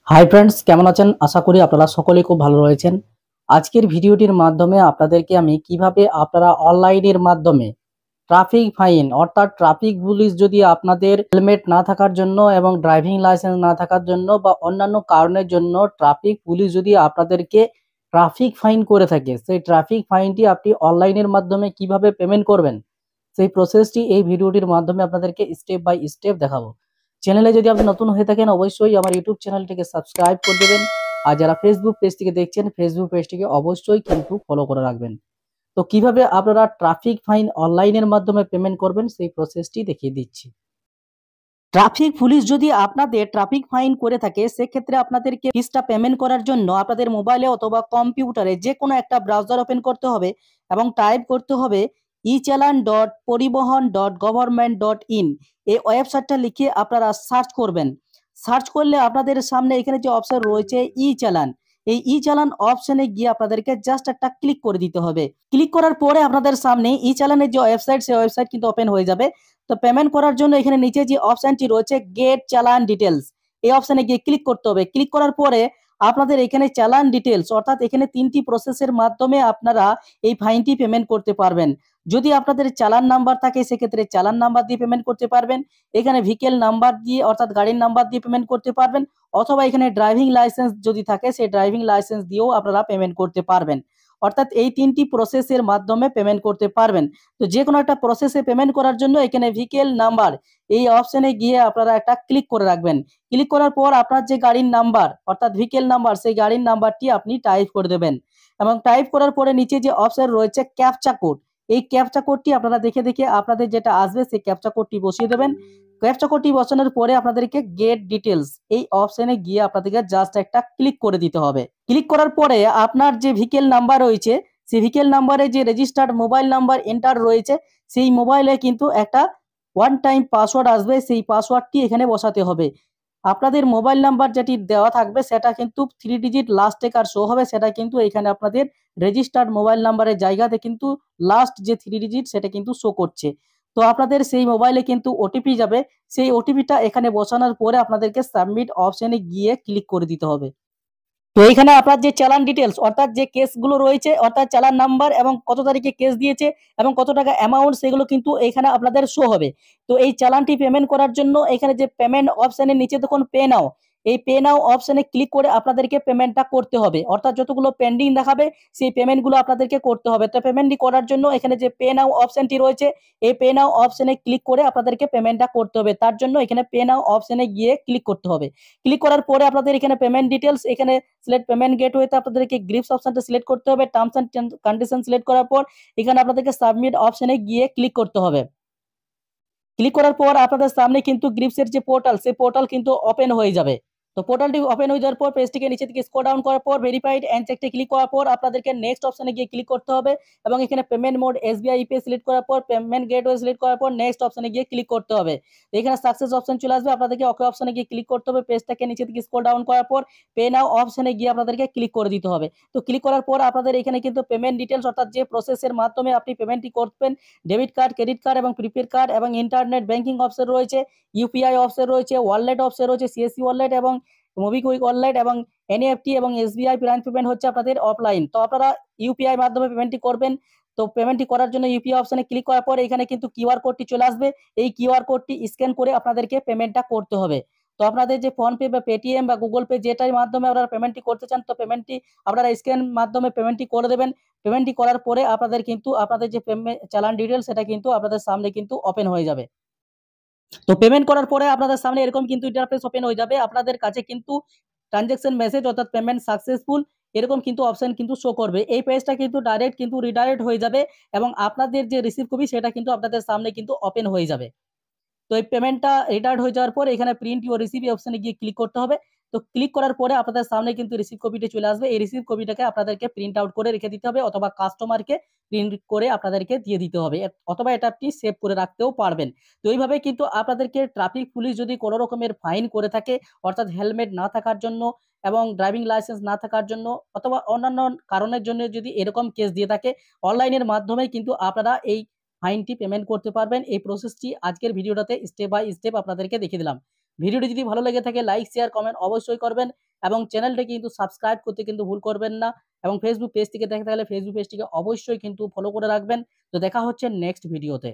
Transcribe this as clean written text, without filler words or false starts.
Hi friends, কেমন আছেন? আশা করি আপনারা সকলেই খুব ভালো রয়েছেন। আজকের ভিডিওটির মাধ্যমে আপনাদেরকে আমি কিভাবে আপনারা অনলাইনের মাধ্যমে ট্রাফিক ফাইন অর্থাৎ ট্রাফিক পুলিশ যদি আপনাদের হেলমেট না থাকার জন্য এবং ড্রাইভিং লাইসেন্স না থাকার জন্য বা অন্যান্য কারণের জন্য ট্রাফিক পুলিশ যদি আপনাদেরকে ট্রাফিক ফাইন করে থাকে, সেই ট্রাফিক ফাইনটি আপনি অনলাইনের মাধ্যমে কিভাবে পেমেন্ট করবেন, সেই প্রসেসটি এই ভিডিওটির মাধ্যমে আপনাদেরকে স্টেপ বাই স্টেপ দেখাবো। চ্যানেলে যদি আপনি নতুন হয়ে থাকেন অবশ্যই আমার ইউটিউব চ্যানেলটিকে সাবস্ক্রাইব করে দেবেন। আর যারা ফেসবুক পেজ থেকে দেখছেন ফেসবুক পেজটিকে অবশ্যই কিন্তু ফলো করে রাখবেন। তো কিভাবে আপনারা ট্রাফিক ফাইন অনলাইনের মাধ্যমে পেমেন্ট করবেন সেই প্রসেসটি দেখিয়ে দিচ্ছি। ট্রাফিক পুলিশ যদি আপনাদের ট্রাফিক ফাইন করে থাকে, সেক্ষেত্রে আপনাদেরকে ফিসটা পেমেন্ট করার জন্য আপনাদের মোবাইলে অথবা কম্পিউটারে যে কোনো একটা ব্রাউজার ওপেন করতে হবে এবং টাইপ করতে হবে echallan.poribohon.government.in। এই ওয়েবসাইটটা লিখে আপনারা সার্চ করবেন। সার্চ করলে আপনাদের সামনে এখানে যে অপশন রয়েছে ই চালান, এই ই চালান অপশনে গিয়ে আপনাদেরকে জাস্ট একটা ক্লিক করে দিতে হবে। ক্লিক করার পরে আপনাদের সামনে ই চালানের যে ওয়েবসাইট, সেই ওয়েবসাইট কিন্তু ওপেন হয়ে যাবে। তো পেমেন্ট করার জন্য এখানে নিচে যে অপশনটি রয়েছে গেট চালান ডিটেলস, এই অপশনে গিয়ে ক্লিক করতে হবে। ক্লিক করার পরে আপনাদের এখানে চালান ডিটেলস অর্থাৎ এখানে তিনটি প্রসেসের মাধ্যমে আপনারা এই ফাইনটি পেমেন্ট করতে পারবেন। যদি আপনাদের চালান নাম্বার থাকে সেক্ষেত্রে চালান নাম্বার দিয়ে পেমেন্ট করতে পারবেন, এখানে ভেহিকেল নাম্বার দিয়ে অর্থাৎ গাড়ির নাম্বার দিয়ে পেমেন্ট করতে পারবেন, অথবা এখানে ড্রাইভিং লাইসেন্স যদি থাকে সেই ড্রাইভিং লাইসেন্স দিয়েও আপনারা পেমেন্ট করতে পারবেন। অর্থাৎ এই তিনটি প্রসেসের মাধ্যমে পেমেন্ট করতে পারবেন। তো যে কোনো একটা প্রসেসে পেমেন্ট করার জন্য এখানে ভেহিকেল নাম্বার এই অপশনে গিয়ে আপনারা একটা ক্লিক করে রাখবেন। ক্লিক করার পর আপনার যে গাড়ির নাম্বার অর্থাৎ ভেহিকেল নাম্বার, সেই গাড়ির নাম্বারটি আপনি টাইপ করে দেবেন এবং টাইপ করার পরে নিচে যে অপশন রয়েছে ক্যাপচা কোড, এই ক্যাপচা কোডটি আপনারা দেখে দেখে আপনাদের যেটা আসবে সেই ক্যাপচা কোডটি বসিয়ে দেবেন। ক্যাপচা কোডটি বসানোর পরে আপনাদেরকে গেট ডিটেলস এই অপশনে গিয়ে আপনাদেরকে জাস্ট একটা ক্লিক করে দিতে হবে। ক্লিক করার পরে আপনার যে ভেহিকেল নাম্বার রয়েছে, সেই ভেহিকেল নাম্বারে যে রেজিস্টার্ড মোবাইল নাম্বার এন্টার রয়েছে, সেই মোবাইলে কিন্তু একটা ওয়ান টাইম পাসওয়ার্ড আসবে, সেই পাসওয়ার্ডটি এখানে বসাতে হবে। আপনাদের মোবাইল নাম্বার যেটি দেওয়া থাকবে সেটা কিন্তু 3 ডিজিট লাস্ট টেকার শো হবে, সেটা কিন্তু এখানে আপনাদের রেজিস্টার্ড মোবাইল নাম্বারের জায়গাতে কিন্তু লাস্ট যে 3 ডিজিট সেটা কিন্তু শো করছে। তো আপনাদের সেই মোবাইলে কিন্তু ওটিপি যাবে, সেই ওটিপিটা এখানে বসানোর পরে আপনাদেরকে সাবমিট অপশনে গিয়ে ক্লিক করে দিতে হবে। তো এইখানে আপনার যে চালান ডিটেলস অর্থাৎ যে কেসগুলো রয়েছে অর্থাৎ চালান নাম্বার এবং কত তারিখে কেস দিয়েছে এবং কত টাকা অ্যামাউন্ট, সেগুলো কিন্তু এখানে আপনাদের শো হবে। তো এই চালানটি পেমেন্ট করার জন্য এখানে যে পেমেন্ট অপশনের নিচে দেখুন পে নাও, এই পে নাও অপশনে ক্লিক করে আপনাদেরকে পেমেন্টটা করতে হবে। অর্থাৎ যতগুলো পেন্ডিং দেখাবে সেই পেমেন্টগুলো আপনাদেরকে করতে হবে। তো পেমেন্টটি করার জন্য এখানে যে পে নাও অপশনটি রয়েছে, এই পে নাও অপশনে ক্লিক করে আপনাদেরকে পেমেন্টটা করতে হবে। তার জন্য এখানে পে নাও অপশনে গিয়ে ক্লিক করতে হবে। ক্লিক করার পরে আপনাদের এখানে পেমেন্ট ডিটেলস, এখানে সিলেক্ট পেমেন্ট গেটওয়েতে আপনাদেরকে গ্রিপস অপশনটা সিলেক্ট করতে হবে। টার্মস এন্ড কন্ডিশন সিলেক্ট করার পর এখানে আপনাদেরকে সাবমিট অপশনে গিয়ে ক্লিক করতে হবে। ক্লিক করার পর আপনাদের সামনে কিন্তু গ্রিপসের যে পোর্টাল, সেই পোর্টাল কিন্তু ওপেন হয়ে যাবে। তো পোর্টালটি ওপেন হয়ে যাওয়ার পর পেজটিকে নিচে দিকে স্ক্রল ডাউন করার পর ভেরিফাইড এন্ড চেকটি ক্লিক করার পর আপনাদেরকে নেক্সট অপশনে গিয়ে ক্লিক করতে হবে এবং এখানে payment mode SBI UPI select করার পর পেমেন্ট গেটওয়ে সিলেক্ট করার পর নেক্সট অপশনে গিয়ে ক্লিক করতে হবে। তো এখানে সাকসেস অপশন চলে আসবে, আপনাদেরকে ওকে অপশনে গিয়ে ক্লিক করতে হবে। পেজটাকে নিচে দিকে স্ক্রল ডাউন করার পর পে নাও অপশনে গিয়ে আপনাদেরকে ক্লিক করে দিতে হবে। তো ক্লিক করার পর আপনাদের এখানে কিন্তু পেমেন্ট ডিটেলস অর্থাৎ যে প্রসেসের মাধ্যমে আপনি পেমেন্টটি করবেন, ডেবিট কার্ড, ক্রেডিট কার্ড এবং প্রিপেড কার্ড এবং ইন্টারনেট ব্যাংকিং অপশন রয়েছে, ইউপিআই অপশন রয়েছে, ওয়ালেট অপশন রয়েছে, সিএসসি ওয়ালেট এবং মোবিকুইক ওয়ালেট এবং এনইএফটি এবং এসবিআই ব্রাঞ্চ পেমেন্ট হচ্ছে আপনাদের অফলাইন। তো আপনারা ইউপিআই মাধ্যমে পেমেন্টটি করবেন। তো পেমেন্টটি করার জন্য ইউপিআই অপশনে ক্লিক করার পর এখানে কিন্তু কিউআর কোডটি চলে আসবে, এই কিউআর কোডটি স্ক্যান করে আপনাদেরকে পেমেন্টটা করতে হবে। তো আপনাদের যে ফোনপে বা পেটিএম বা গুগল পে যেটার মাধ্যমে আপনারা পেমেন্টটি করতে চান, তো পেমেন্টটি আপনারা স্ক্যান মাধ্যমে পেমেন্টটি করে দেবেন। পেমেন্টটি করার পরে আপনাদের কিন্তু আপনাদের যে পেমেন্ট চালান ডিটেলস সেটা কিন্তু আপনাদের সামনে কিন্তু ওপেন হয়ে যাবে। তো পেমেন্ট করার পরে আপনাদের সামনে এরকম কিন্তু ইন্টারফেস ওপেন হয়ে যাবে। আপনাদের কাছে কিন্তু ট্রানজাকশন মেসেজ অর্থাৎ পেমেন্ট সাকসেসফুল এরকম কিন্তু অপশন কিন্তু শো করবে। এই পেজটা কিন্তু ডাইরেক্ট কিন্তু রিডাইরেক্ট হয়ে যাবে এবং আপনাদের যে রিসিভ কপি সেটা কিন্তু আপনাদের সামনে কিন্তু ওপেন হয়ে যাবে। তো এই পেমেন্টটা রিটার্ন হয়ে যাওয়ার পর এখানে প্রিন্ট ইউর রিসিভ অপশনে গিয়ে ক্লিক করতে হবে। তো ক্লিক করার পরে আপনাদের সামনে কিন্তু রিসিভ কপিটা চলে আসবে। এই রিসিভ কপিটাকে আপনাদেরকে প্রিন্ট আউট করে রেখে দিতে হবে অথবা কাস্টমারকে প্রিন্ট করে আপনাদেরকে দিয়ে দিতে হবে, অথবা এটা আপনি সেভ করে রাখতেও পারবেন। তো এইভাবে কিন্তু আপনাদেরকে ট্রাফিক পুলিশ যদি কোনো রকমের ফাইন করে থাকে অর্থাৎ হেলমেট না থাকার জন্য এবং ড্রাইভিং লাইসেন্স না থাকার জন্য অথবা অন্যান্য কারণের জন্য যদি এরকম কেস দিয়ে থাকে, অনলাইনের মাধ্যমেই কিন্তু আপনারা এই ফাইনটি পেমেন্ট করতে পারবেন। এই প্রসেসটি আজকের ভিডিওটাতে স্টেপ বাই স্টেপ আপনাদেরকে দেখিয়ে দিলাম। ভিডিওটি যদি ভালো লেগে থাকে লাইক শেয়ার কমেন্ট অবশ্যই করবেন এবং চ্যানেলটি কিন্তু সাবস্ক্রাইব করতে কিন্তু ভুল করবেন না এবং ফেসবুক পেজ থেকে দেখে থাকলে ফেসবুক পেজটিকে অবশ্যই কিন্তু ফলো করে রাখবেন। তো দেখা হচ্ছে নেক্সট ভিডিওতে।